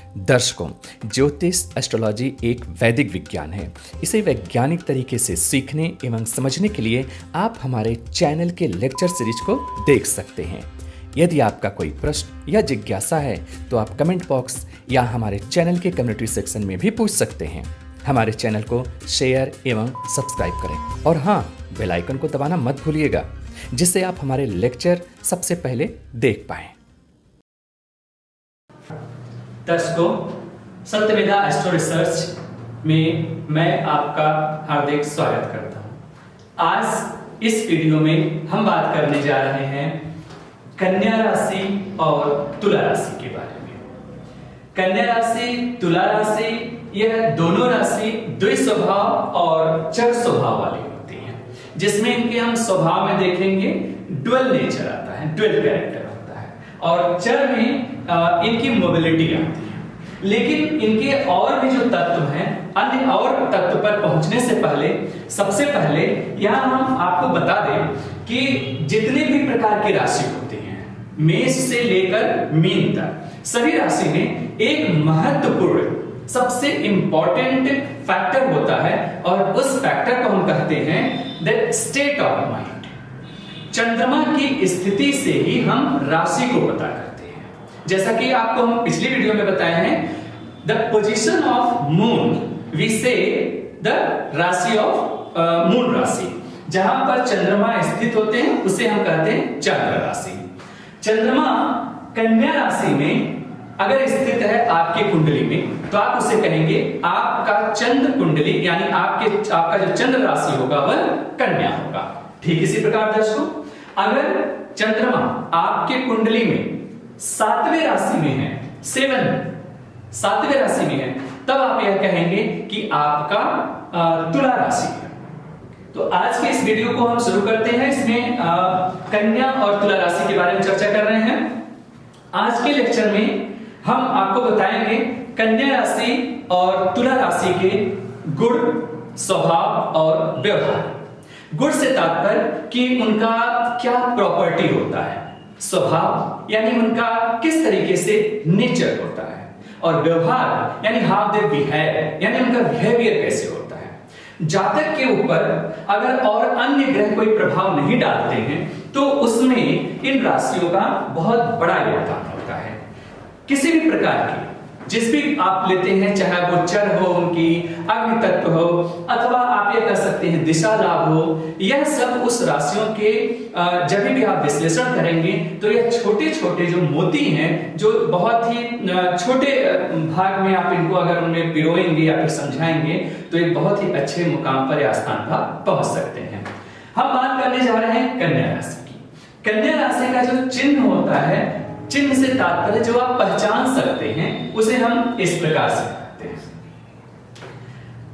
दर्शकों, ज्योतिष एस्ट्रोलॉजी एक वैदिक विज्ञान है। इसे वैज्ञानिक तरीके से सीखने एवं समझने के लिए आप हमारे चैनल के लेक्चर सीरीज को देख सकते हैं। यदि आपका कोई प्रश्न या जिज्ञासा है तो आप कमेंट बॉक्स या हमारे चैनल के कम्युनिटी सेक्शन में भी पूछ सकते हैं। हमारे चैनल को शेयर एवं सब्सक्राइब करें और हाँ, बेल आइकन को दबाना मत भूलिएगा, जिससे आप हमारे लेक्चर सबसे पहले देख पाएं। दर्शकों, सत्यवेदा एस्ट्रो रिसर्च में मैं आपका हार्दिक स्वागत करता हूं। आज इस वीडियो में हम बात करने जा रहे हैं कन्या राशि और तुला राशि के बारे में। कन्या राशि, तुला राशि, यह दोनों राशि द्विस्वभाव और चर स्वभाव वाली होती हैं, जिसमें इनके हम स्वभाव में देखेंगे ड्युअल नेचर आता है, ड्युअल कैरेक्टर होता है, और चर में इनकी मोबिलिटी आती है। लेकिन इनके और भी जो तत्व हैं, अन्य और तत्व पर पहुंचने से पहले सबसे पहले यहां हम आपको बता दें कि जितने भी प्रकार की राशि होती हैं, मेष से लेकर मीन तक, सभी राशि में एक महत्वपूर्ण सबसे इंपॉर्टेंट फैक्टर होता है और उस फैक्टर को हम कहते हैं द स्टेट ऑफ माइंड। चंद्रमा की स्थिति से ही हम राशि को पता करते हैं। जैसा कि आपको हम पिछली वीडियो में बताए हैं, the position of moon we say the rashi of moon राशि, जहां पर चंद्रमा स्थित होते हैं उसे हम कहते हैं चंद्र राशि। चंद्रमा कन्या राशि में अगर स्थित है आपके कुंडली में, तो आप उसे कहेंगे आपका चंद्र कुंडली, यानी आपका जो चंद्र राशि होगा वह कन्या होगा। ठीक इसी प्रकार दर्शकों, अगर चंद्रमा आपके कुंडली में सातवें राशि में है, सातवें राशि में है, तब आप यह कहेंगे कि आपका तुला राशि है। तो आज के इस वीडियो को हम शुरू करते हैं। इसमें कन्या और तुला राशि के बारे में चर्चा कर रहे हैं। आज के लेक्चर में हम आपको बताएंगे कन्या राशि और तुला राशि के गुण, स्वभाव और व्यवहार। गुण से तात्पर्य कि उनका क्या प्रॉपर्टी होता है, स्वभाव यानी उनका किस तरीके से नेचर होता है, और व्यवहार यानी हाउ दे बिहेव, यानी उनका बिहेवियर कैसे होता है। जातक के ऊपर अगर और अन्य ग्रह कोई प्रभाव नहीं डालते हैं तो उसमें इन राशियों का बहुत बड़ा योगदान होता है। किसी भी प्रकार की जिस भी आप लेते हैं, चाहे वो चर हो, उनकी अग्नि तत्व हो, अथवा आप ये कह सकते हैं दिशा लाभ हो, यह सब उस राशियों के जब भी आप विश्लेषण करेंगे तो यह छोटे छोटे जो मोती हैं, जो बहुत ही छोटे भाग में आप इनको अगर उनमें पिरोएंगे या फिर समझाएंगे तो एक बहुत ही अच्छे मुकाम पर या स्थान पर पहुंच सकते हैं। हम बात करने जा रहे हैं कन्या राशि की। कन्या राशि का जो चिन्ह होता है, चिन्ह से तात्पर्य जो आप पहचान सकते हैं, उसे हम इस प्रकार से कहते हैं।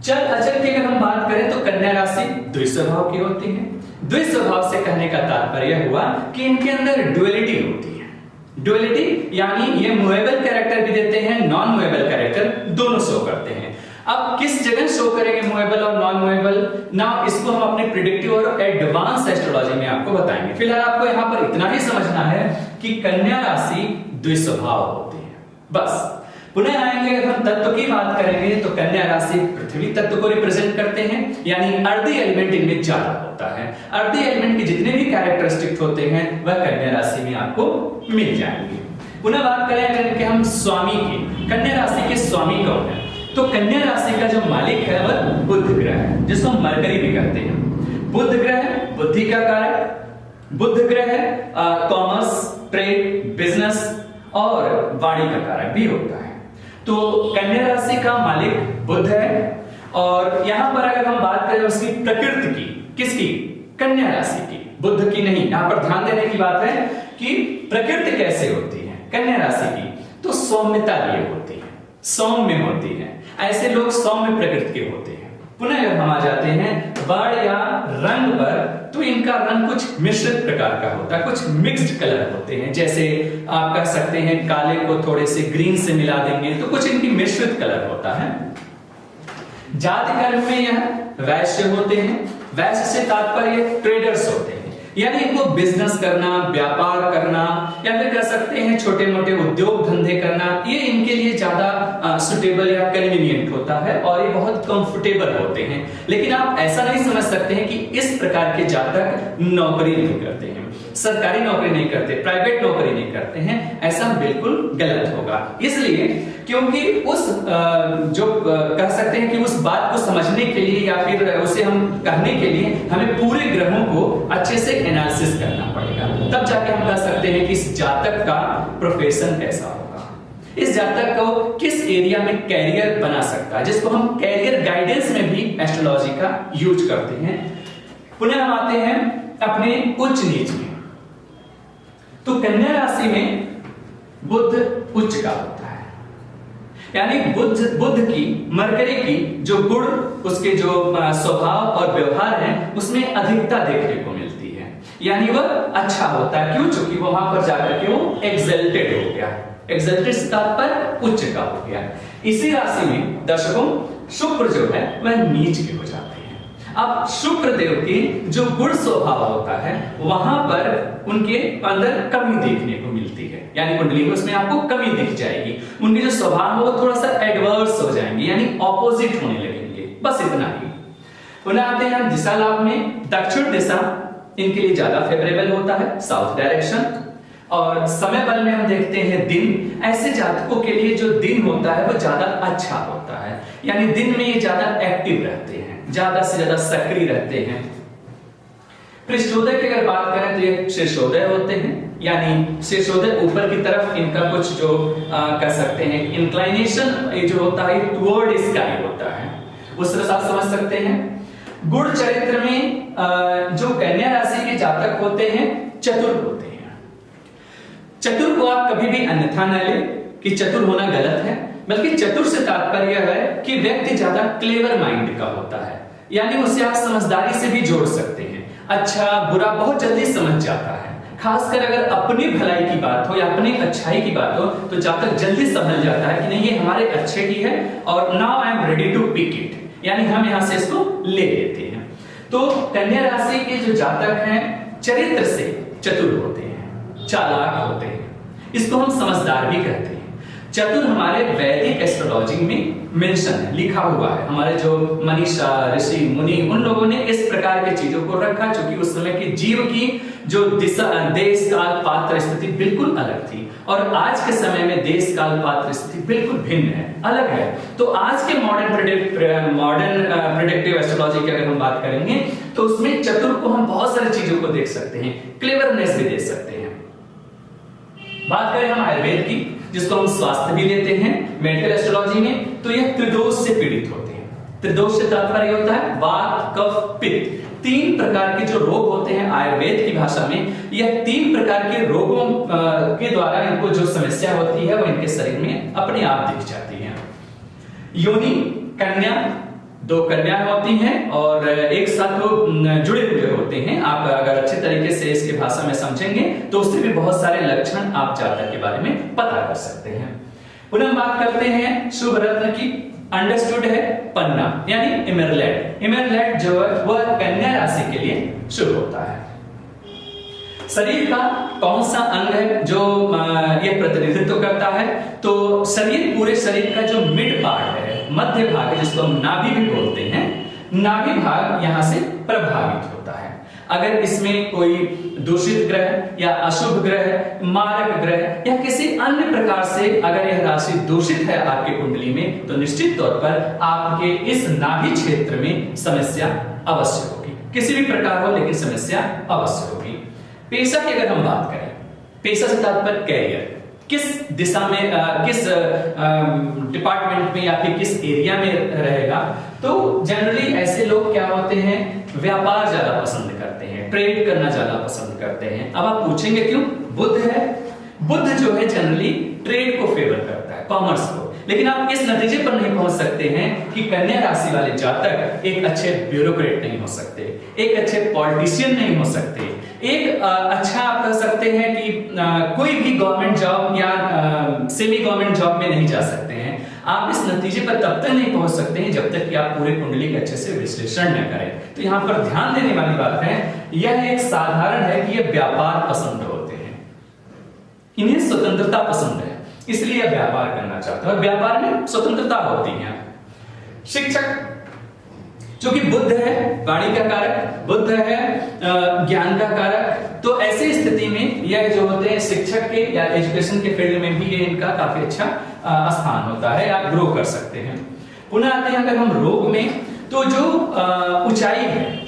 चल अचल की अगर हम बात करें तो कन्या राशि द्विस्वभाव की होती है। द्विस्वभाव से कहने का तात्पर्य हुआ कि इनके अंदर ड्युअलिटी होती है। ड्युअलिटी यानी ये मूवेबल कैरेक्टर भी देते हैं, नॉन मूवेबल कैरेक्टर दोनों शो करते हैं। अब किस जगह शो करेंगे मूवेबल और नॉन मूवेबल, ना इसको हम अपने प्रिडिक्टिव और एडवांस एस्ट्रोलॉजी में आपको बताएंगे। फिलहाल आपको यहां पर इतना ही समझना है कि कन्या राशि द्विस्वभाव होती है, बस। पुनः आएंगे, अगर हम तत्व की बात करेंगे तो कन्या राशि पृथ्वी तत्व को रिप्रेजेंट करते हैं, यानी अर्धी एलिमेंट इनमें ज्यादा होता है। अर्धी एलिमेंट के जितने भी कैरेक्टरिस्टिक होते हैं वह कन्या राशि में आपको मिल जाएंगे। पुनः बात करें अगर इनके हम स्वामी की, कन्या राशि के स्वामी कौन है, तो कन्या राशि का जो मालिक है वह बुध ग्रह है, जिसको हम मरकरी भी कहते हैं। बुध ग्रह बुद्धि का कारक, बुध ग्रह कॉमर्स, ट्रेड, बिजनेस और वाणी का कारक भी होता है। तो कन्या राशि का मालिक बुध है। और यहां पर अगर हम बात करें उसकी प्रकृति की, किसकी, कन्या राशि की, बुध की नहीं। यहां पर ध्यान देने की बात है कि प्रकृति कैसे होती है कन्या राशि की, तो सौम्यता लिए होती है, सौम्य होती है। ऐसे लोग सौम्य प्रकृति के होते हैं। पुनः अगर हम आ जाते हैं वर्ण या रंग पर, तो इनका रंग कुछ मिश्रित प्रकार का होता है, कुछ मिक्स्ड कलर होते हैं। जैसे आप कह सकते हैं काले को थोड़े से ग्रीन से मिला देंगे तो कुछ इनकी मिश्रित कलर होता है। जाति कर्म में यह वैश्य होते हैं। वैश्य से तात्पर्य ट्रेडर्स होते हैं, यानी इनको बिजनेस करना, व्यापार करना, या फिर कह सकते हैं छोटे मोटे उद्योग धंधे करना, ये इनके लिए ज्यादा सुटेबल या कन्वीनियंट होता है और ये बहुत कंफर्टेबल होते हैं। लेकिन आप ऐसा नहीं समझ सकते हैं कि इस प्रकार के जातक नौकरी नहीं करते हैं, सरकारी नौकरी नहीं करते, प्राइवेट नौकरी नहीं करते हैं, ऐसा बिल्कुल गलत होगा। इसलिए क्योंकि उस जो कह सकते हैं कि उस बात को समझने के लिए या फिर उसे हम कहने के लिए हमें पूरे ग्रहों को अच्छे से एनालिसिस करना पड़ेगा, तब जाके हम कह सकते हैं कि इस जातक का प्रोफेशन कैसा होगा, इस जातक को किस एरिया में कैरियर बना सकता है, जिसको हम कैरियर गाइडेंस में भी एस्ट्रोलॉजी का यूज करते हैं। पुनः हम आते हैं अपने उच्च नीच में। तो कन्या राशि में बुध उच्च का होता है, यानी बुध की, मरकरी की जो गुण, उसके जो स्वभाव और व्यवहार है उसमें अधिकता देखने को मिलती है, यानी वह अच्छा होता है। क्यों? चूंकि वहां पर जाकर के वो एक्सल्टेड हो गया, एक्सल्टेड से तात्पर्य उच्च का हो गया। इसी राशि में दर्शकों शुक्र जो है वह नीच के हो जाते हैं। अब शुक्र देव की जो गुण स्वभाव होता है वहां पर उनके अंदर कमी देखने को मिलती है, यानी कुंडली में उसमें आपको कमी दिख जाएगी। उनके जो स्वभाव है वो थोड़ा सा एडवर्स हो जाएंगे, यानी ऑपोजिट होने लगेंगे, बस इतना ही। पुनः आते हैं दिशा लाभ में। दक्षिण दिशा इनके लिए ज्यादा फेवरेबल होता है, साउथ डायरेक्शन। और समय बल में हम देखते हैं दिन, ऐसे जातकों के लिए जो दिन होता है वो ज्यादा अच्छा होता है, यानी दिन में ये ज्यादा एक्टिव रहते हैं, ज्यादा से ज्यादा सक्रिय रहते हैं। पृष्ठोदय की अगर बात करें तो ये शीर्षोदय होते हैं, यानी शीर्षोदय ऊपर की तरफ इनका कुछ जो कह सकते हैं इंक्लाइनेशन ये जो होता है टुवर्ड स्काई होता है, उस तरह से आप समझ सकते हैं। गुण चरित्र में जो कन्या राशि के जातक होते हैं चतुर होते हैं। चतुर को आप कभी भी अन्यथा न ले कि चतुर होना गलत है, बल्कि चतुर से तात्पर्य यह है कि व्यक्ति ज्यादा क्लेवर माइंड का होता है, यानी उसे आप समझदारी से भी जोड़ सकते हैं, अच्छा बुरा बहुत जल्दी समझ जाता है। खासकर अगर अपनी भलाई की बात हो या अपनी अच्छाई की बात हो तो जातक जल्दी समझ जाता है कि नहीं ये हमारे अच्छे की है और now I am ready to pick it, यानी हम यहां से इसको ले लेते हैं। तो कन्या राशि के जो जातक हैं चरित्र से चतुर होते हैं, चालाक होते हैं, इसको हम समझदार भी कहते हैं। चतुर हमारे वैदिक एस्ट्रोलॉजी में मेंशन है, लिखा हुआ है। हमारे जो मनीषा, ऋषि, मुनि, उन लोगों ने इस प्रकार की चीजों को रखा, क्योंकि उस समय की जीव की जो दिशा, देश काल पात्र स्थिति बिल्कुल अलग थी और आज के समय में देश काल पात्र स्थिति बिल्कुल भिन्न है, अलग है। तो आज के मॉडर्न प्रेडिक्टिव एस्ट्रोलॉजी की अगर हम बात करेंगे तो उसमें चतुर को हम बहुत सारी चीजों को देख सकते हैं, क्लेवरनेस भी देख सकते हैं। बात करें हम आयुर्वेद की, जिसको हम स्वास्थ्य भी लेते हैं मेडिकल एस्ट्रोलॉजी में, तो यह त्रिदोष से पीड़ित होते हैं। त्रिदोष से तात्पर्य होता है वात, कफ, पित्त। 3 प्रकार के जो रोग होते हैं आयुर्वेद की भाषा में, यह 3 प्रकार के रोगों के द्वारा इनको जो समस्या होती है वो इनके शरीर में अपने आप दिख जाती है। योनि कन्या, 2 कन्या होती हैं और एक साथ वो जुड़े हुए होते हैं। आप अगर अच्छे तरीके से इसकी भाषा में समझेंगे तो उससे भी बहुत सारे लक्षण आप जातक के बारे में पता कर सकते हैं। पुनः बात करते हैं शुभ रत्न की। अंडरस्टूड है पन्ना, यानी इमरलैंड। इमरलैंड जो है वह कन्या राशि के लिए शुभ होता है। शरीर का कौन सा अंग है जो यह प्रतिनिधित्व करता है? तो शरीर, पूरे शरीर का जो मिड पार्ट है, मध्य भाग है, जिसको हम नाभि भी बोलते हैं, नाभि भाग यहां से प्रभावित होता है। अगर इसमें कोई दूषित ग्रह या अशुभ ग्रह, मारक ग्रह या किसी अन्य प्रकार से अगर यह राशि दूषित है आपके कुंडली में, तो निश्चित तौर पर आपके इस नाभि क्षेत्र में समस्या अवश्य होगी, किसी भी प्रकार हो लेकिन समस्या अवश्य होगी। पेशा की अगर हम बात करें, पेशा से तात्पर्य कैरियर, किस दिशा में, किस डिपार्टमेंट में या फिर किस एरिया में रहेगा, तो जनरली ऐसे लोग क्या होते हैं, व्यापार ज्यादा पसंद करते हैं, ट्रेड करना ज्यादा पसंद करते हैं। अब आप पूछेंगे क्यों? बुध है, बुध जो है जनरली ट्रेड को फेवर करता है, कॉमर्स को। लेकिन आप इस नतीजे पर नहीं पहुंच सकते हैं कि कन्या राशि वाले जातक एक अच्छे ब्यूरोक्रेट नहीं हो सकते, एक अच्छे पॉलिटिशियन नहीं हो सकते, एक अच्छा आप कह सकते हैं कि कोई भी गवर्नमेंट जॉब या सेमी गवर्नमेंट जॉब में नहीं जा सकते हैं। आप इस नतीजे पर तब तक नहीं पहुंच सकते हैं जब तक कि आप पूरे कुंडली का अच्छे से विश्लेषण न करें। तो यहाँ पर ध्यान देने वाली बात है, यह एक साधारण है कि ये व्यापार पसंद होते हैं, इन्हें स्वतंत्रता पसंद है, इसलिए यह व्यापार करना चाहते हैं और व्यापार में स्वतंत्रता होती है। शिक्षक जो कि बुध है, वाणी का कारक, बुध है ज्ञान का कारक, तो ऐसी स्थिति में यह जो होते हैं शिक्षक के या एजुकेशन के फील्ड में भी ये इनका काफी अच्छा स्थान होता है, आप ग्रो कर सकते हैं। पुनः आते हैं अगर हम रोग में, तो जो ऊंचाई है,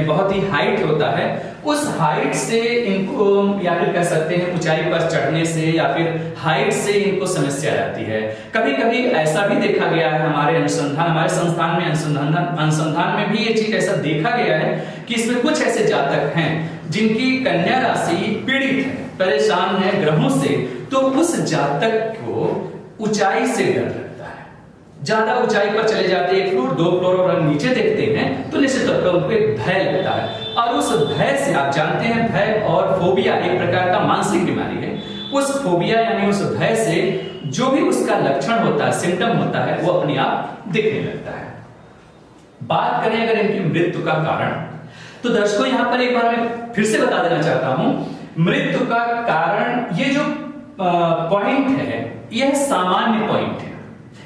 बहुत ही हाइट होता है, उस हाइट से इनको या फिर कह सकते हैं ऊंचाई पर चढ़ने से या फिर हाइट से इनको समस्या आती है। कभी कभी ऐसा भी देखा गया है हमारे संस्थान में अनुसंधान में भी ये चीज ऐसा देखा गया है कि इसमें कुछ ऐसे जातक हैं जिनकी कन्या राशि पीड़ित है, परेशान है ग्रहों से, तो उस जातक को ऊंचाई से डर लगता है। ज्यादा ऊंचाई पर चले जाते हैं, 1 फ्लोर 2 फ्लोर और नीचे देखते हैं तो निश्चित तौर पर उनको एक भय लगता है, और उस भय से आप जानते हैं, भय और फोबिया एक प्रकार का मानसिक बीमारी है। उस फोबिया यानी उस भय से जो भी उसका लक्षण होता है, सिम्टम होता है, वो अपने आप दिखने लगता है। बात करें अगर इनकी मृत्यु का कारण, तो दर्शकों यहां पर एक बार मैं फिर से बता देना चाहता हूं, मृत्यु का कारण ये जो पॉइंट है, यह सामान्य पॉइंट है,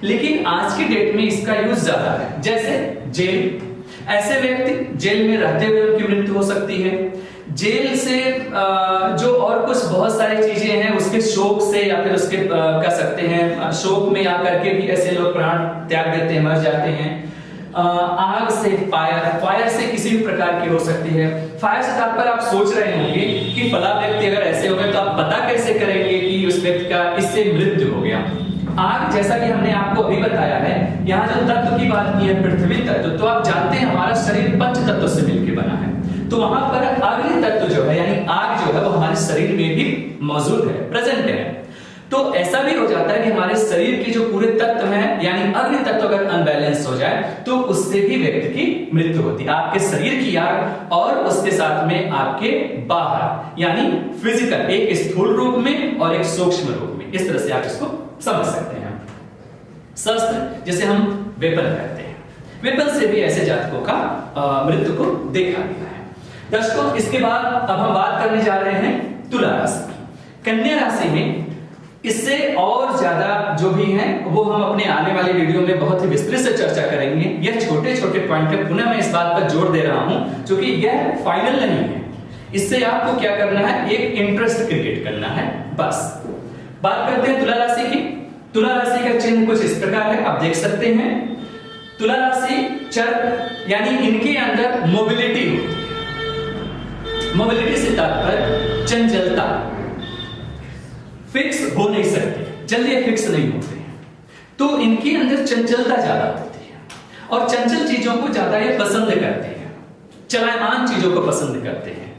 लेकिन आज की डेट में इसका यूज ज्यादा है। जैसे जेल, ऐसे व्यक्ति जेल में रहते हुए उनकी मृत्यु हो सकती है। जेल से जो और कुछ बहुत सारी चीजें हैं, उसके शोक से या फिर उसके कह सकते हैं शोक में आकर के भी ऐसे लोग प्राण त्याग देते हैं, मर जाते हैं। आग से, फायर से किसी भी प्रकार की हो सकती है। फायर से तात्पर्य आप सोच रहे होंगे कि फला व्यक्ति अगर ऐसे हो गए तो आप पता कैसे करेंगे कि उस व्यक्ति का इससे मृत्यु हो गया। आग, जैसा कि हमने आपको अभी बताया है, यहाँ जो तत्व की बात की है पृथ्वी तत्व, तो आप जानते हैं हमारा शरीर पंच तत्व से मिलकर बना है, तो वहां पर अग्नि तत्व जो है यानी आग जो है वो हमारे शरीर में भी मौजूद है, प्रेजेंट है। तो ऐसा भी हो जाता है कि हमारे शरीर के जो पूरे तत्व हैं यानी अग्नि तत्व अगर अनबैलेंस हो जाए तो उससे भी व्यक्ति की मृत्यु होती है। आपके शरीर की आग और उसके साथ में आपके बाहर यानी फिजिकल, एक स्थूल रूप में और एक सूक्ष्म रूप में, इस तरह से आप इसको समझ सकते हैं। शस्त्र, जिसे हम वेपन कहते हैं, वेपन से भी ऐसे जातकों का मृत्यु को देखा गया है। दर्शकों, इसके बाद अब हम बात करने जा रहे हैं तुला राशि की। कन्या राशि में इससे और ज्यादा जो भी हैं वो हम अपने आने वाले वीडियो में बहुत ही विस्तृत से चर्चा करेंगे। यह छोटे छोटे पॉइंट है, पुनः मैं इस बात पर जोर दे रहा हूं क्योंकि यह फाइनल नहीं है। इससे आपको क्या करना है, एक इंटरेस्ट क्रिएट करना है, बस। बात करते हैं तुला राशि की। तुला राशि का चिन्ह कुछ इस प्रकार है, आप देख सकते हैं। तुला राशि चर यानी इनके अंदर मोबिलिटी होती है। मोबिलिटी से तात्पर्य चंचलता, फिक्स हो नहीं सकती, जल्दी फिक्स नहीं होते हैं, तो इनके अंदर चंचलता ज्यादा होती है और चंचल चीजों को ज्यादा ये पसंद करते हैं, चलायमान चीजों को पसंद करते हैं।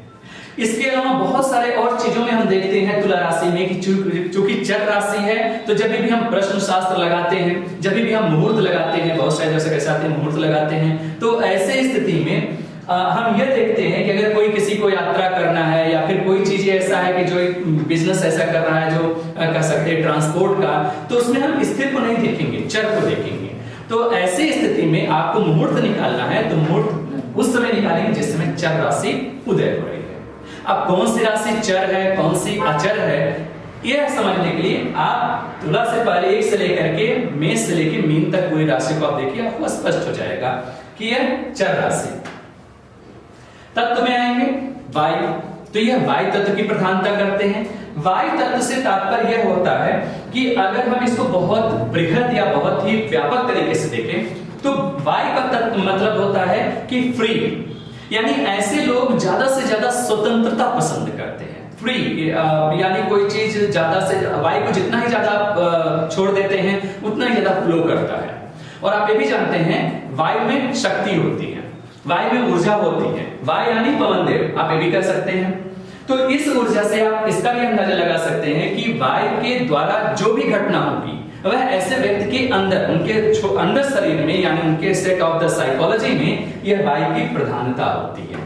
इसके अलावा बहुत सारे और चीजों में हम देखते हैं तुला राशि में कि चूंकि चर राशि है तो जब भी हम प्रश्न शास्त्र लगाते हैं, जब भी हम मुहूर्त लगाते हैं, बहुत सारे दर्शक ऐसे आते हैं मुहूर्त लगाते हैं, तो ऐसे स्थिति में हम यह देखते हैं कि अगर कोई किसी को यात्रा करना है या फिर कोई चीज ऐसा है कि जो एक बिजनेस ऐसा कर रहा है जो कह सकते हैं ट्रांसपोर्ट का, तो उसमें हम स्थिर को नहीं देखेंगे, चर को देखेंगे। तो ऐसी स्थिति में आपको मुहूर्त निकालना है तो मुहूर्त उस समय निकालेंगे जिस समय चर राशि उदय हो रही है। अब कौन सी राशि चर है, कौन सी अचर है, यह समझने के लिए आप तुला से पहले 1 से लेकर के मेष से लेकर मीन तक पूरी राशि को आप देखिए, आपको स्पष्ट हो जाएगा कि यह चर राशि। तत्व में आएंगे वायु, तो यह वायु तत्व की प्रधानता करते हैं। वायु तत्व से तात्पर्य यह होता है कि अगर हम इसको बहुत बृहद या बहुत ही व्यापक तरीके से देखें तो वायु का तत्व मतलब होता है कि फ्री, यानी ऐसे लोग ज्यादा से ज्यादा स्वतंत्रता पसंद करते हैं। फ्री यानी कोई चीज ज्यादा से, वायु को जितना ही ज्यादा छोड़ देते हैं उतना ही ज्यादा फ्लो करता है। और आप ये भी जानते हैं वायु में शक्ति होती है, वायु में ऊर्जा होती है, वायु यानी पवन देव, आप ये भी कह सकते हैं। तो इस ऊर्जा से आप इसका भी अंदाजा लगा सकते हैं कि वायु के द्वारा जो भी घटना होगी वह ऐसे व्यक्ति के अंदर, उनके अंदर शरीर में यानी उनके स्टेट ऑफ द साइकोलॉजी में यह वायु की प्रधानता होती है।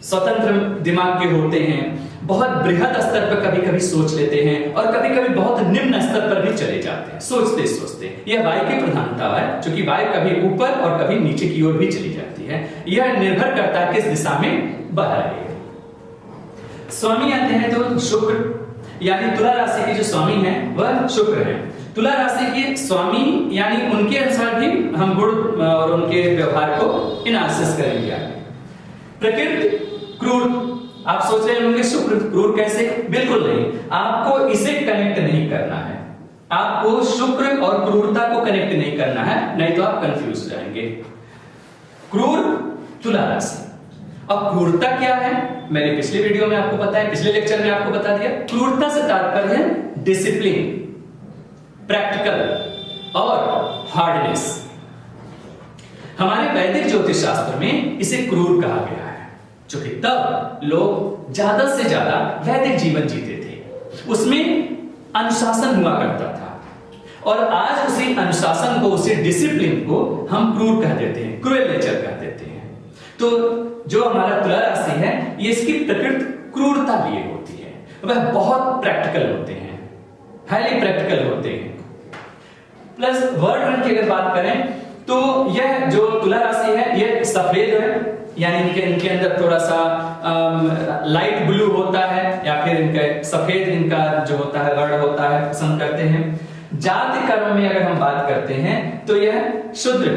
स्वतंत्र दिमाग के होते हैं, बहुत बृहद स्तर पर कभी कभी सोच लेते हैं और कभी कभी बहुत निम्न स्तर पर भी चले जाते हैं सोचते सोचते। यह वायु की प्रधानता है, क्योंकि वायु कभी ऊपर और कभी नीचे की ओर भी चली जाती है। यह निर्भर करता है किस दिशा में बह रही है। स्वामी आते हैं तो शुक्र, यानी तुला राशि के जो स्वामी हैं वह शुक्र हैं। तुला राशि के स्वामी यानी उनके अनुसार भी हम गुण और उनके व्यवहार को एनालिसिस करेंगे। प्रकृति क्रूर, आप सोच रहे होंगे शुक्र क्रूर कैसे? बिल्कुल नहीं, आपको इसे कनेक्ट नहीं करना है। आपको शुक्र और क्रूरता को कनेक्ट नहीं करना है, नहीं तो आप कंफ्यूज हो जाएंगे। क्रूर तुला राशि, अब क्रूरता क्या है? मैंने पिछले वीडियो में आपको बताया, पिछले लेक्चर में आपको बता दिया। क्रूरता से तात्पर्य है डिसिप्लिन, प्रैक्टिकल और हार्डनेस। हमारे वैदिक ज्योतिष शास्त्र में इसे क्रूर कहा गया है, क्योंकि तब लोग ज्यादा से ज्यादा वैदिक जीवन जीते थे, उसमें अनुशासन हुआ करता था। और आज उसी अनुशासन को, उसी डिसिप्लिन को हम क्रूर कह देते हैं, क्रूएल नेचर कह देते हैं। तो जो हमारा तुला राशि है, ये इसकी प्रकृति क्रूरता लिए होती है। वह बहुत प्रैक्टिकल होते हैं, हाईली प्रैक्टिकल होते हैं। प्लस वर्ड रंग की अगर बात करें तो यह जो तुला राशि है यह सफेद है, यानी इनके अंदर थोड़ा सा लाइट ब्लू होता है, या फिर इनके सफेद इनका जो होता है वर्ण होता है, पसंद करते हैं। जाति कर्म में अगर हम बात करते हैं तो यह शूद्र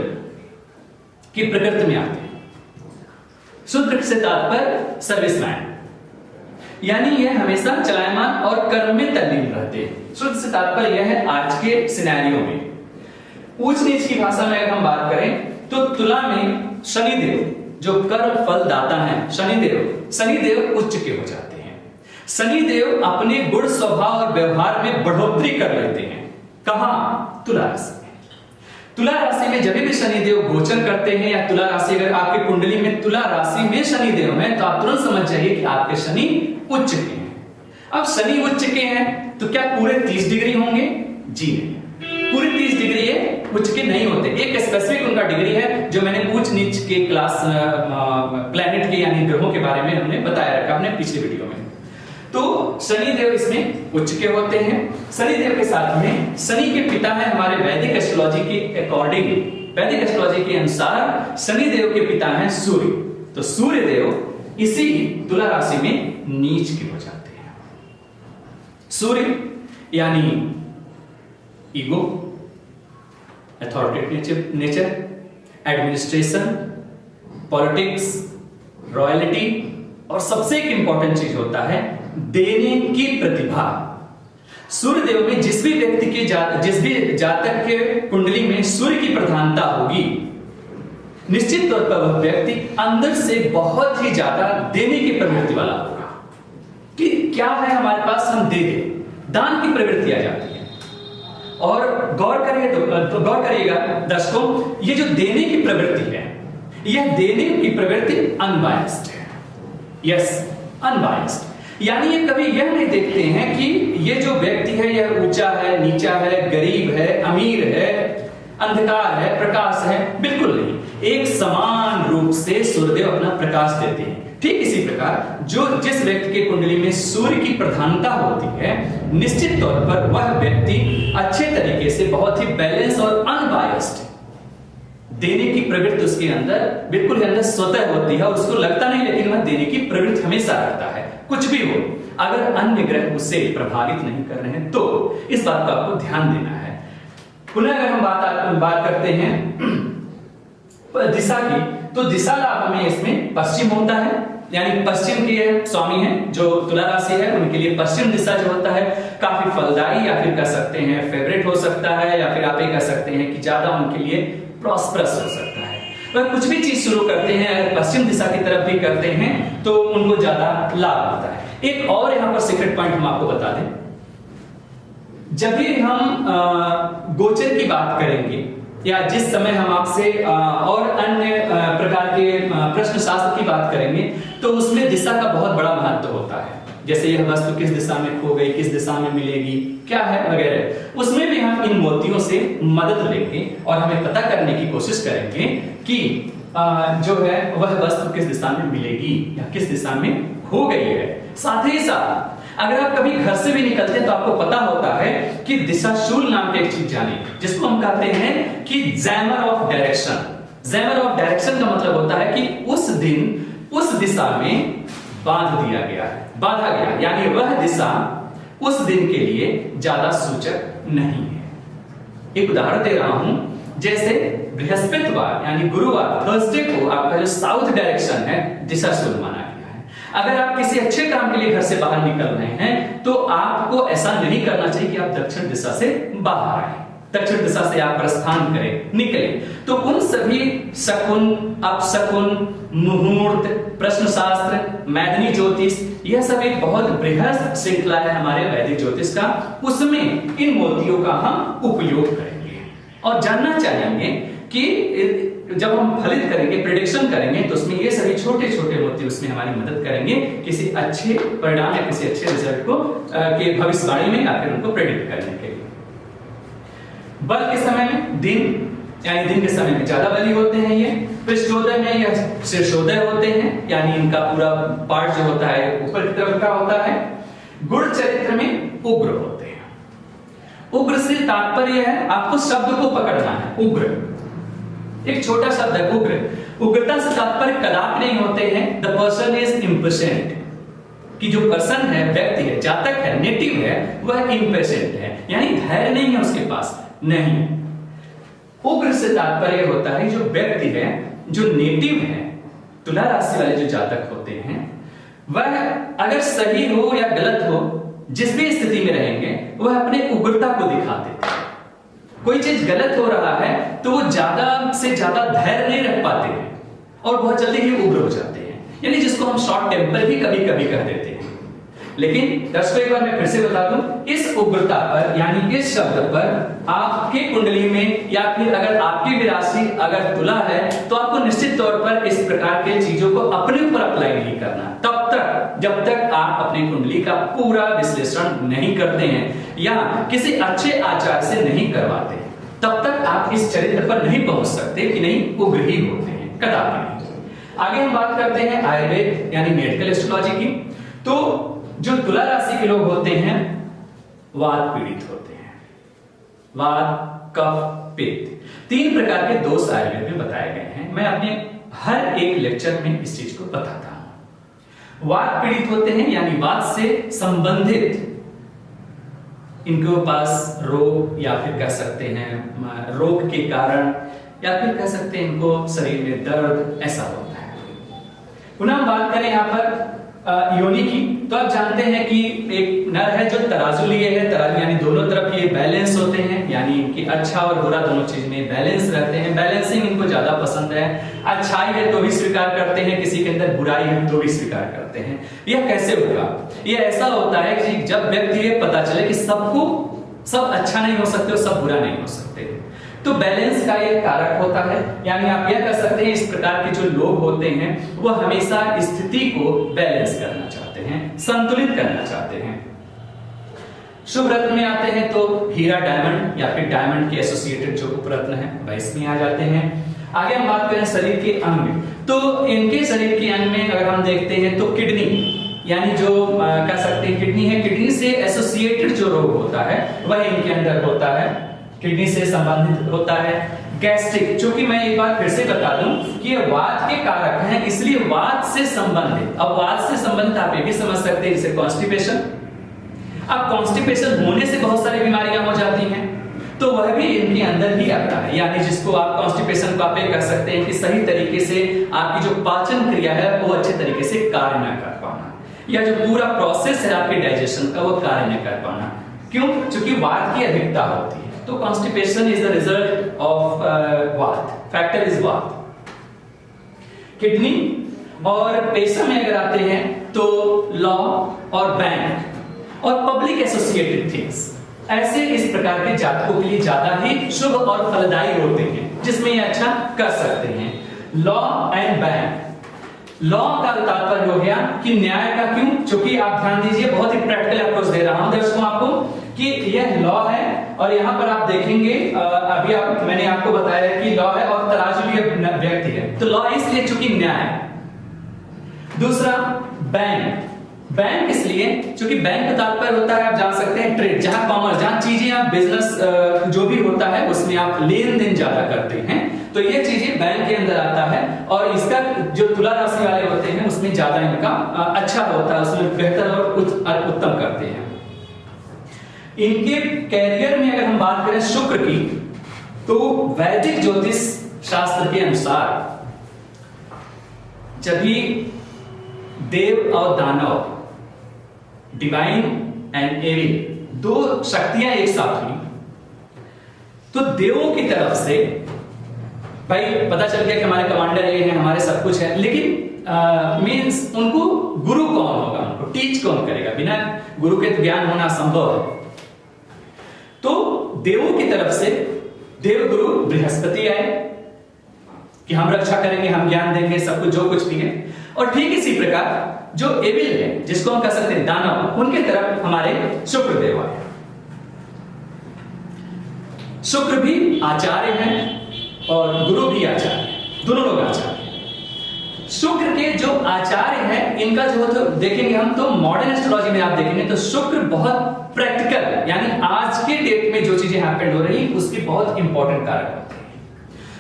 की प्रकृति में आते हैं। शूद्र से तात्पर्य सर्विसमैन, यानी यह हमेशा चलायमान और कर्म में तल्लीन रहते हैं। शूद्र से तात्पर्य यह है आज के सिनेरियो में। ऊंच नीच की भाषा में अगर हम बात करें तो तुला में शनिदेव जो कर्म फल दाता है, शनिदेव उच्च के हो जाते हैं। शनिदेव अपने गुण स्वभाव और व्यवहार में बढ़ोतरी कर लेते हैं। कहां? तुला राशि में। तुला राशि में जब भी शनिदेव गोचर करते हैं, या तुला राशि अगर आपके कुंडली में तुला राशि में शनिदेव है, तो आप तुरंत समझ जाइए कि आपके शनि उच्च के हैं। अब शनि उच्च के हैं तो क्या पूरे 30 डिग्री होंगे? जी नहीं, पूरे 30 डिग्री ये उच्च के नहीं होते। एक स्पेसिफिक उनका डिग्री है जो मैंने ऊंच नीच के क्लास प्लैनेट के यानी ग्रहों के बारे में हमने बताया रखा अपने पिछले वीडियो में। तो शनिदेव इसमें उच्च के होते हैं। शनिदेव के साथ में शनि के पिता है हमारे वैदिक एस्ट्रोलॉजी के अकॉर्डिंग, वैदिक एस्ट्रोलॉजी के अनुसार शनिदेव के पिता हैं सूर्य। तो सूर्य देव इसी तुला राशि में नीच के हो जाते हैं। सूर्य यानी ego, authoritative nature, administration, politics, royalty, और सबसे एक इंपॉर्टेंट चीज होता है देने की प्रतिभा। सूर्य देव में जिस भी व्यक्ति के जिस भी जातक के कुंडली में सूर्य की प्रधानता होगी, निश्चित तौर पर वह व्यक्ति अंदर से बहुत ही ज्यादा देने की प्रवृत्ति वाला होगा। कि क्या है हमारे पास, हम दे दें, दान की प्रवृत्ति आ जाती है। और गौर करिएगा दर्शकों, ये जो देने की प्रवृत्ति है, यह देने की प्रवृत्ति अनबायस्ड है। यस, अनबायस्ड, यानी ये कभी यह नहीं देखते हैं कि ये जो व्यक्ति है यह ऊंचा है, नीचा है, गरीब है, अमीर है, अंधकार है, प्रकाश है, बिल्कुल नहीं। एक समान रूप से सूर्यदेव अपना प्रकाश देते हैं। ठीक इसी प्रकार जो जिस व्यक्ति के कुंडली में सूर्य की प्रधानता होती है, निश्चित तौर पर वह व्यक्ति अच्छे तरीके से बहुत ही बैलेंस और अनबायस्ड देने की प्रवृत्ति उसके अंदर बिल्कुल अंदर स्वतः होती है। उसको लगता नहीं, लेकिन वह देने की प्रवृत्ति हमेशा रखता है, कुछ भी हो। अगर अन्य ग्रह उसे प्रभावित नहीं कर रहे हैं तो इस बात का आपको ध्यान देना है। पुनः अगर हम बात करते हैं दिशा की, तो दिशा लाभ में इसमें पश्चिम होता है, यानी पश्चिम के स्वामी हैं जो तुला राशि है, उनके लिए पश्चिम दिशा जो होता है काफी फलदायी, या फिर कह सकते हैं फेवरेट हो सकता है, या फिर आप ये कह सकते हैं कि ज्यादा उनके लिए प्रॉस्परस हो सकता है। वह कुछ भी चीज शुरू करते हैं अगर पश्चिम दिशा की तरफ भी करते हैं तो उनको ज्यादा लाभ होता है। एक और यहां पर सीक्रेट पॉइंट हम आपको बता दें, जब भी हम गोचर की बात करेंगे या जिस समय हम आपसे और अन्य प्रकार के प्रश्न शास्त्र की बात करेंगे, तो उसमें दिशा का बहुत बड़ा महत्व होता है। जैसे यह वस्तु किस दिशा में खो गई, किस दिशा में मिलेगी, क्या है वगैरह, उसमें भी हम इन मोतियों से मदद लेंगे और हमें पता करने की कोशिश करेंगे कि जो है वह वस्तु किस दिशा में मिलेगी या किस दिशा में खो गई है। साथ ही साथ अगर आप कभी घर से भी निकलते हैं तो आपको पता होता है कि दिशाशूल नाम की एक चीज जानी, जिसको हम कहते हैं कि jammer of direction. Jammer of direction का मतलब होता है कि उस दिन उस दिशा में बांध दिया गया है, बांधा गया, यानी वह दिशा उस दिन के लिए ज्यादा सूचक नहीं है। एक उदाहरण दे रहा हूं, जैसे बृहस्पतिवार यानी गुरुवार, थर्सडे को आपका जो साउथ डायरेक्शन है दिशाशूल माना गया है। अगर आप किसी अच्छे काम के लिए घर से बाहर निकल रहे हैं तो आपको ऐसा नहीं करना चाहिए कि आप दक्षिण दिशा से बाहर आए, दक्षिण दिशा से आप प्रस्थान करें, निकले। तो उन सभी शकुन, अपशकुन, मुहूर्त, प्रश्नशास्त्र, मैदिनी ज्योतिष, यह सब एक बहुत बृहद श्रृंखला है हमारे वैदिक ज्योतिष का। उसमें इन मोतियों का हम उपयोग करेंगे और जानना चाहेंगे कि जब हम फलित करेंगे, प्रेडिक्शन करेंगे, तो उसमें ये सभी छोटे छोटे मोती उसमें हमारी मदद करेंगे किसी अच्छे परिणाम या किसी अच्छे रिजल्ट को के भविष्यवाणी में या फिर उनको प्रेडिक्ट करने के लिए। बल के समय में दिन यानी दिन के समय में ज्यादा बली होते हैं ये। पृष्ठोदय में या शीर्षोदय होते हैं, यानी इनका पूरा पार्ट जो होता है ऊपर की तरफ का होता है। गुण चरित्र में उग्र होते हैं। उग्र से तात्पर्य है, आपको शब्द को पकड़ना है। उग्र एक छोटा शब्द है, उग्र। उग्रता से तात्पर्य कदापि नहीं होते हैं द पर्सन इज इम्पेशेंट, कि जो पर्सन है, व्यक्ति है, जातक है, नेटिव है, वह इम्पेशेंट है, यानी धैर्य नहीं है उसके पास, नहीं। उग्र से तात्पर्य होता है जो व्यक्ति है, जो नेटिव है, तुला राशि वाले जो जातक होते हैं, वह अगर सही हो या गलत हो, जिस भी स्थिति में रहेंगे, वह अपने उग्रता को दिखाते हैं। कोई चीज गलत हो रहा है तो वो ज्यादा से ज्यादा धैर्य नहीं रख पाते हैं और बहुत जल्दी ही उग्र हो जाते हैं, यानी जिसको हम शॉर्ट टेम्पर भी कभी कभी कह देते हैं। लेकिन दर्शकों एक बार मैं फिर से बता दूं, इस उग्रता पर यानी इस शब्द पर आपकी कुंडली में या फिर अगर आपकी भी राशि अगर तुला है तो आपको निश्चित तौर पर इस प्रकार के चीजों को अपने ऊपर अप्लाई नहीं करना तब तक जब तक आप अपनी कुंडली का पूरा विश्लेषण नहीं करते हैं या किसी अच्छे आचार्य से नहीं करवाते हैं, तब तक आप इस चरित्र पर नहीं पहुंच सकते कि नहीं उग्र ही होते हैं, कदापि नहीं। आगे हम बात करते हैं आयुर्वेद यानी मेडिकल एस्ट्रोलॉजी की। तो जो तुला राशि के लोग होते हैं वात पीड़ित होते हैं, वात, कफ, पित्त, 3 प्रकार के दोष आयुर्वेद में बताए गए हैं। मैं अपने हर एक लेक्चर में इस चीज को बताता हूं। वात पीड़ित होते हैं यानी वात से संबंधित इनके पास रोग या फिर कह सकते हैं रोग के कारण या फिर कह सकते हैं इनको शरीर में दर्द ऐसा होता है। पुनः हम बात करें यहाँ पर योनि की, तो आप जानते हैं कि एक नर है जो तराजू लिए है, तराजू यानी दोनों तरफ ये बैलेंस होते हैं, यानी कि अच्छा और बुरा दोनों चीज में बैलेंस रहते हैं। बैलेंसिंग इनको ज्यादा पसंद है। अच्छाई है तो भी स्वीकार करते हैं, किसी के अंदर बुराई है तो भी स्वीकार करते हैं। यह कैसे होगा? यह ऐसा होता है कि जब व्यक्ति ये पता चले कि सबको सब अच्छा नहीं हो सकते और सब बुरा नहीं हो सकते, तो बैलेंस का यह कारक होता है। यानी आप यह कह सकते हैं इस प्रकार के जो लोग होते हैं वो हमेशा स्थिति को बैलेंस करना चाहते हैं, संतुलित करना चाहते हैं। शुभ रत्न में आते हैं तो हीरा, डायमंड या फिर डायमंड के एसोसिएटेड जो उपरत्न है वह इसमें आ जाते हैं। आगे हम बात करें शरीर के अंग, तो इनके शरीर के अंग में अगर हम देखते हैं तो किडनी यानी जो कह सकते हैं किडनी है, किडनी से एसोसिएटेड जो रोग होता है वह इनके अंदर होता है, किडनी से संबंधित होता है। गैस्ट्रिक, चूंकि मैं एक बार फिर से बता दूं कि ये वात के कारक हैं, इसलिए वात से संबंधित। अब वात से संबंधित आप ये भी समझ सकते हैं जैसे कॉन्स्टिपेशन। अब कॉन्स्टिपेशन होने से बहुत सारी बीमारियां हो जाती हैं, तो वह भी इनके अंदर ही आता है। यानी जिसको आप कॉन्स्टिपेशन को आप ये कह सकते हैं कि सही तरीके से आपकी जो पाचन क्रिया है वो अच्छे तरीके से कार्य न कर पाना, या जो पूरा प्रोसेस है आपके डाइजेशन का वो कार्य न कर पाना। क्यों? क्योंकि वात की अधिकता होती है। तो constipation is the result of वात, फैक्टर इज वात। किडनी और पेशा में अगर आते हैं तो लॉ और बैंक और पब्लिक एसोसिएटेड थिंग्स, ऐसे इस प्रकार के जातकों के लिए ज्यादा ही शुभ और फलदायी होते हैं, जिसमें ये अच्छा कर सकते हैं। लॉ एंड बैंक, लॉ का तात्पर्य हो गया कि न्याय का। क्यों? क्योंकि आप ध्यान दीजिए, बहुत ही प्रैक्टिकल अप्रोच दे रहा हूं दर्शकों आपको कि यह लॉ है और यहां पर आप देखेंगे अभी मैंने आपको बताया कि लॉ है और तराजू भी व्यक्ति है, तो लॉ इसलिए चूंकि न्याय। दूसरा बैंक, बैंक इसलिए क्योंकि बैंक का तात्पर्य होता है, आप जान सकते हैं, ट्रेड, जहां कॉमर्स, जहां चीजें आप बिजनेस जो भी होता है उसमें आप लेन देन ज्यादा करते हैं, तो ये चीजें बैंक के अंदर आता है। और इसका जो तुला राशि वाले होते हैं उसमें ज्यादा इनका अच्छा होता है, उसमें बेहतर और उत्तम करते हैं। इनके कैरियर में अगर हम बात करें शुक्र की, तो वैदिक ज्योतिष शास्त्र के अनुसार जब भी देव और दानव, डिवाइन एंड एविल, दो शक्तियां एक साथ हुई, तो देवों की तरफ से भाई पता चल गया कि हमारे कमांडर ये हैं, हमारे सब कुछ है, लेकिन मींस उनको गुरु कौन होगा, उनको टीच कौन करेगा, बिना गुरु के तो ज्ञान होना संभव है। तो देवों की तरफ से देव गुरु बृहस्पति आए कि हम रक्षा करेंगे, हम ज्ञान देंगे, सब कुछ जो कुछ भी है। और ठीक इसी प्रकार जो एविल है, जिसको हम कह सकते हैं दानव, उनके तरफ हमारे शुक्र देव आए। शुक्र भी आचार्य हैं और गुरु भी आचार्य हैं, दोनों लोग आचार्य हैं। शुक्र के जो आचार्य हैं, इनका जो तो देखेंगे हम, तो मॉडर्न एस्ट्रोलॉजी में आप देखेंगे तो शुक्र बहुत प्रैक्टिकल, यानी आज के डेट में जो चीजें हैपेंड हो रही उसकी बहुत इंपॉर्टेंट कारक होते हैं।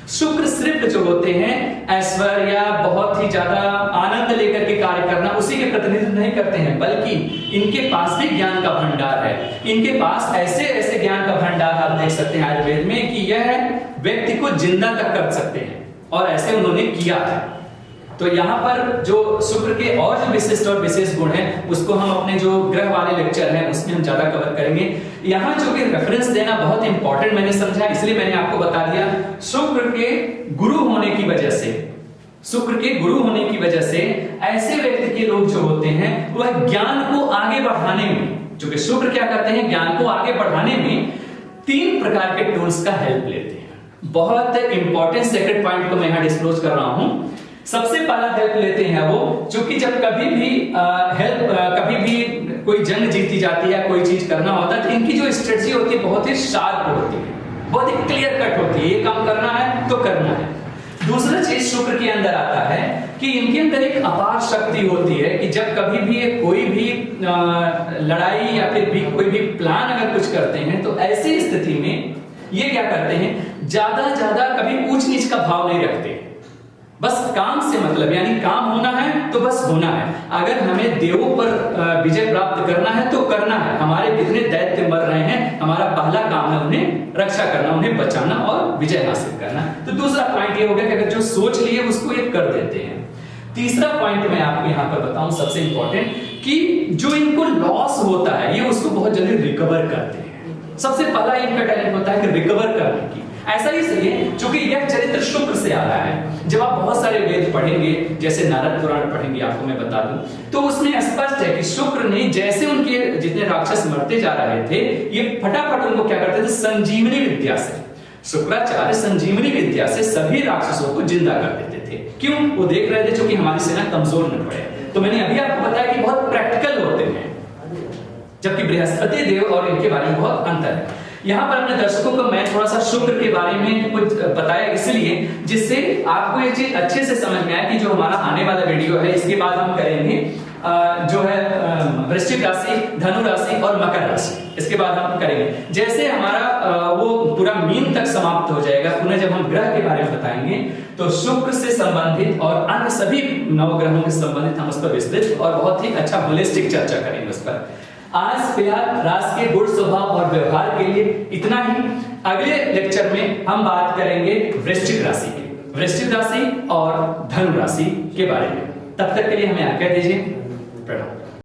शुक्र सिर्फ जो होते हैं ऐश्वर्य, बहुत ही ज्यादा आनंद लेकर के कार्य करना, उसी के प्रतिनिधित्व नहीं करते हैं, बल्कि इनके पास भी ज्ञान का भंडार है। इनके पास ऐसे ऐसे ज्ञान का भंडार आप देख सकते हैं आयुर्वेद में कि यह व्यक्ति को जिंदा तक कर सकते हैं, और ऐसे उन्होंने किया है। तो यहाँ पर जो शुक्र के और जो विशिष्ट और विशेष गुण हैं, उसको हम अपने जो ग्रह वाले लेक्चर हैं उसमें हम ज्यादा कवर करेंगे। यहाँ जो कि रेफरेंस देना बहुत इंपॉर्टेंट मैंने समझा, इसलिए मैंने आपको बता दिया। शुक्र के गुरु होने की वजह से, शुक्र के गुरु होने की वजह से ऐसे व्यक्ति के लोग जो होते हैं वह ज्ञान को आगे बढ़ाने में, जो कि शुक्र क्या करते हैं, ज्ञान को आगे बढ़ाने में 3 प्रकार के टूल्स का हेल्प लेते हैं। बहुत इंपॉर्टेंट सेक्रेट पॉइंट को मैं यहाँ डिस्क्लोज कर रहा हूं। सबसे पहला हेल्प लेते हैं वो, क्योंकि जब कभी भी कोई जंग जीती जाती है, कोई चीज करना होता है, तो इनकी जो स्ट्रेटजी होती है बहुत ही शार्प होती है, बहुत ही क्लियर कट होती है, ये काम करना है तो करना है। दूसरा चीज शुक्र के अंदर आता है कि इनके अंदर एक अपार शक्ति होती है कि जब कभी भी कोई भी लड़ाई या फिर भी कोई भी प्लान अगर कुछ करते हैं, तो ऐसी स्थिति में ये क्या करते हैं, ज्यादा कभी ऊंच नीच का भाव नहीं रखते, बस काम से मतलब, यानी काम होना है तो बस होना है। अगर हमें देवों पर विजय प्राप्त करना है तो करना है, हमारे कितने दैत्य मर रहे हैं, हमारा पहला काम है उन्हें रक्षा करना, उन्हें बचाना और विजय हासिल करना। तो दूसरा पॉइंट ये हो गया कि अगर जो सोच लिए उसको ये कर देते हैं। तीसरा पॉइंट मैं आपको यहाँ पर बताऊं, सबसे इंपॉर्टेंट, कि जो इनको लॉस होता है ये उसको बहुत जल्दी रिकवर करते हैं। सबसे पहला इनका टैलेंट होता है कि रिकवर करने की। ऐसा इसलिए क्योंकि यह चरित्र शुक्र से आ रहा है। जब आप बहुत सारे वेद पढ़ेंगे, जैसे नारद पुराण पढ़ेंगे, आपको मैं बता दूं, तो उसमें स्पष्ट है कि शुक्र ने जैसे उनके जितने राक्षस मरते जा रहे थे, ये फटाफट उनको क्या करते थे, संजीवनी विद्या से, शुक्राचार्य संजीवनी विद्या से सभी राक्षसों को जिंदा कर देते थे। क्यों? वो देख रहे थे क्योंकि हमारी सेना कमजोर न पड़े। तो मैंने अभी आपको बताया कि बहुत प्रैक्टिकल होते हैं, जबकि बृहस्पति देव और इनके बारे में बहुत अंतर है। यहाँ पर अपने दर्शकों को मैं थोड़ा सा शुक्र के बारे में कुछ बताया इसलिए, जिससे आपको ये चीज अच्छे से समझ में आए कि जो हमारा आने वाला वीडियो है, इसके बाद हम करेंगे जो है वृश्चिक राशि, धनु राशि और मकर राशि, इसके बाद हम करेंगे। जैसे हमारा वो पूरा मीन तक समाप्त हो जाएगा, पुनः जब हम ग्रह के बारे में बताएंगे तो शुक्र से संबंधित और अन्य सभी नवग्रहों से संबंधित हम उस पर विस्तृत और बहुत ही अच्छा होलिस्टिक चर्चा करेंगे उस पर। आज फिलहाल राशि के गुण स्वभाव और व्यवहार के लिए इतना ही। अगले लेक्चर में हम बात करेंगे वृश्चिक राशि की, वृश्चिक राशि और धनु राशि के बारे में। तब तक के लिए हमें आज्ञा दीजिए। प्रणाम।